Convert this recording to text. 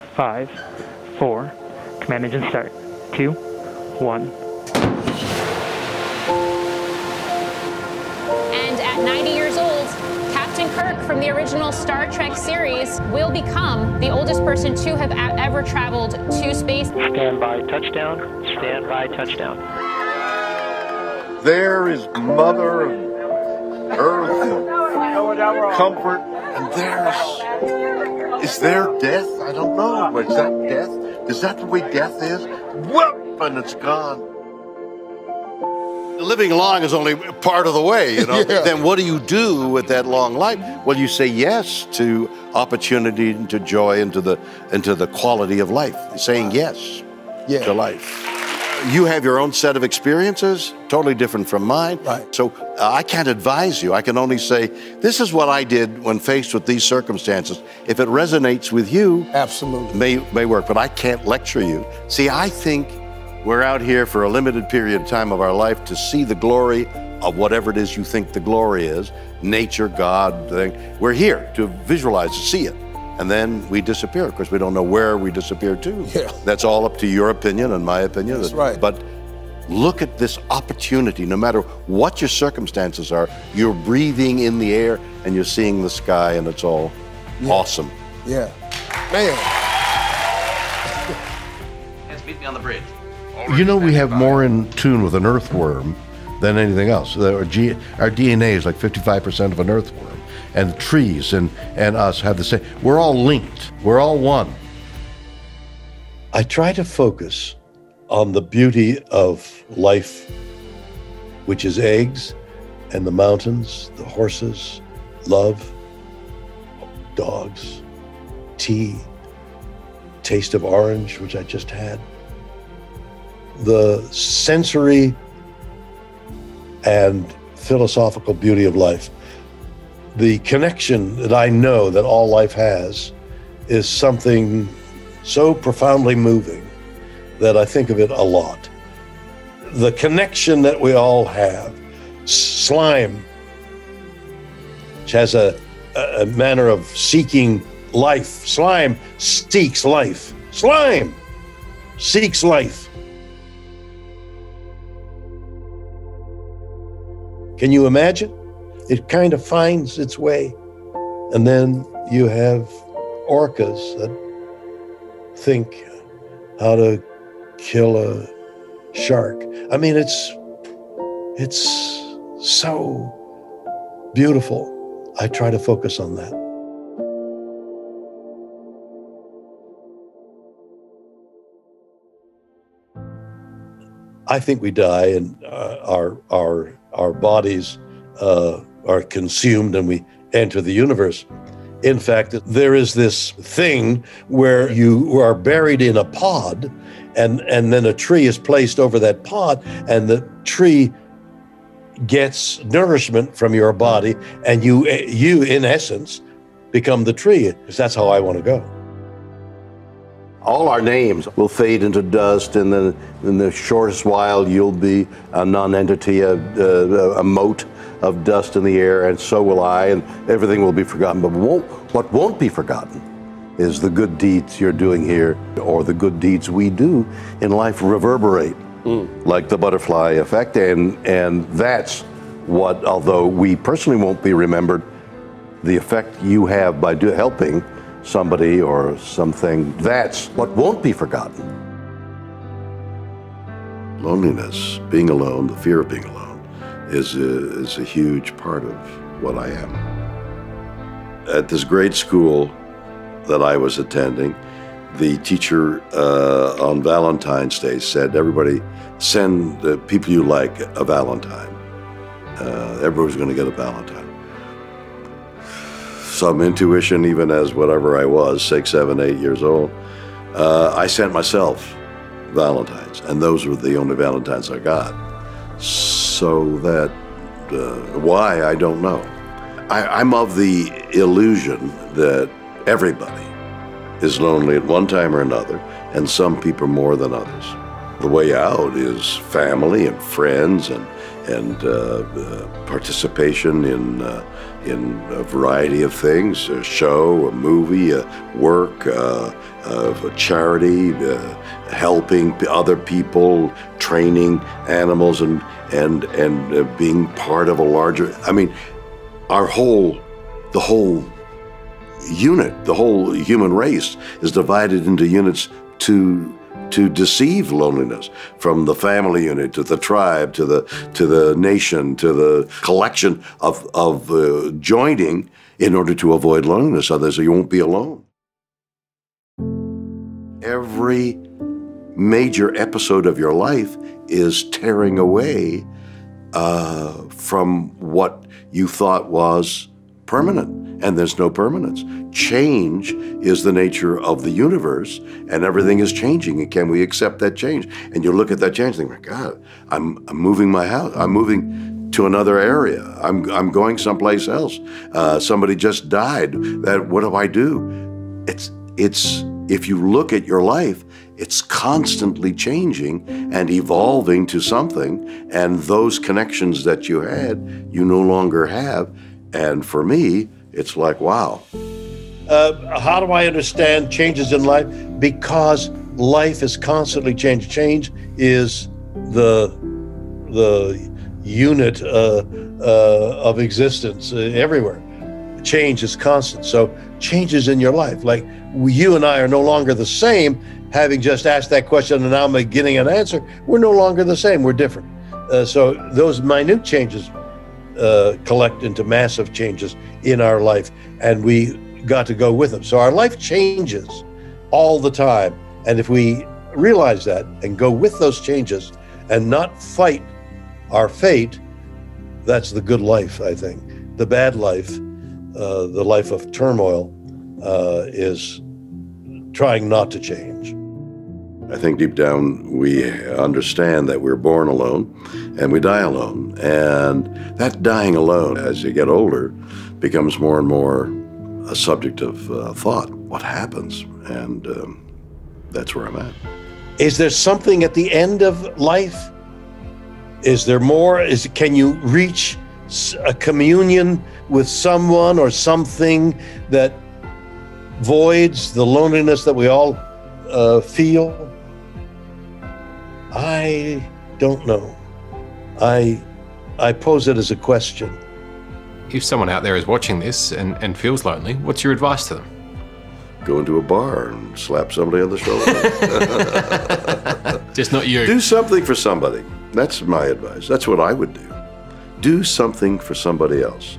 5, 4, command engine start. 2, 1. And at 90 years old, Captain Kirk from the original Star Trek series will become the oldest person to have ever traveled to space. Stand by touchdown. Stand by touchdown. There is Mother Earth and comfort, and is there death? I don't know. But is that death? Is that the way death is? Whoop, and it's gone. Living long is only part of the way, you know. Yeah. Then what do you do with that long life? Well, you say yes to opportunity, and to joy, and to the quality of life. Saying yes to life. You have your own set of experiences, totally different from mine. Right. So I can't advise you. I can only say, this is what I did when faced with these circumstances. If it resonates with you, absolutely, may work, but I can't lecture you. See, I think we're out here for a limited period of time of our life to see the glory of whatever it is you think the glory is, nature, God, thing. We're here to visualize, to see it. And then we disappear. Of course, we don't know where we disappear to. Yeah. That's all up to your opinion and my opinion. That's right. But look at this opportunity. No matter what your circumstances are, you're breathing in the air and you're seeing the sky, and it's all awesome. Yeah. Man. Let's meet me on the bridge. You know, we have more in tune with an earthworm than anything else. Our DNA is like 55% of an earthworm. And the trees and us have the same. We're all linked. We're all one. I try to focus on the beauty of life, which is eggs and the mountains, the horses, love, dogs, tea, taste of orange, which I just had. The sensory and philosophical beauty of life. The connection that I know that all life has is something so profoundly moving that I think of it a lot. The connection that we all have. Slime, which has a manner of seeking life. Slime seeks life. Slime seeks life. Can you imagine? It kind of finds its way. And then you have orcas that think how to kill a shark. I mean, it's so beautiful. I try to focus on that. I think we die and our bodies are consumed and we enter the universe. In fact, there is this thing where you are buried in a pod and then a tree is placed over that pod and the tree gets nourishment from your body and you in essence become the tree. That's how I want to go. All our names will fade into dust, and then in the shortest while you'll be a non-entity, a mote of dust in the air, and so will I, and everything will be forgotten. But what won't be forgotten is the good deeds you're doing here, or the good deeds we do in life reverberate, like the butterfly effect, and that's what, although we personally won't be remembered, the effect you have by helping somebody or something, that's what won't be forgotten. Loneliness, being alone, the fear of being alone, is a huge part of what I am. At this grade school that I was attending, the teacher on Valentine's Day said, everybody send the people you like a Valentine. Everybody's going to get a Valentine. Some intuition, even as whatever I was, 6, 7, 8 years old, I sent myself Valentines, and those were the only Valentines I got. So that, why, I don't know. I'm of the illusion that everybody is lonely at one time or another, and some people more than others. The way out is family and friends and participation in a variety of things: a show, a movie, work, a charity, helping other people, training animals, and being part of a larger. I mean, the whole unit, the whole human race is divided into units to deceive loneliness, from the family unit to the tribe to the nation to the collection of joining in order to avoid loneliness, so you won't be alone. Every major episode of your life is tearing away from what you thought was permanent, and there's no permanence. Change is the nature of the universe, and everything is changing, and can we accept that change? And you look at that change and think, my God, I'm moving my house, I'm moving to another area, I'm going someplace else. Somebody just died, what do I do? It's if you look at your life, it's constantly changing and evolving to something, and those connections that you had, you no longer have. And for me, it's like, wow. How do I understand changes in life? Because life is constantly changing. Change is the unit of existence everywhere. Change is constant. So changes in your life. Like you and I are no longer the same, having just asked that question and now I'm getting an answer. We're no longer the same. We're different. So those minute changes collect into massive changes in our life, and we got to go with them. So our life changes all the time, and if we realize that and go with those changes and not fight our fate, that's the good life, I think. The bad life, the life of turmoil, is trying not to change. I think deep down we understand that we're born alone and we die alone. And that dying alone, as you get older, becomes more and more a subject of thought. What happens? And that's where I'm at. Is there something at the end of life? Is there more? Can you reach a communion with someone or something that voids the loneliness that we all feel? I don't know. I pose it as a question. If someone out there is watching this and feels lonely, what's your advice to them? Go into a bar and slap somebody on the shoulder. Just not you. Do something for somebody. That's my advice. That's what I would do. Do something for somebody else.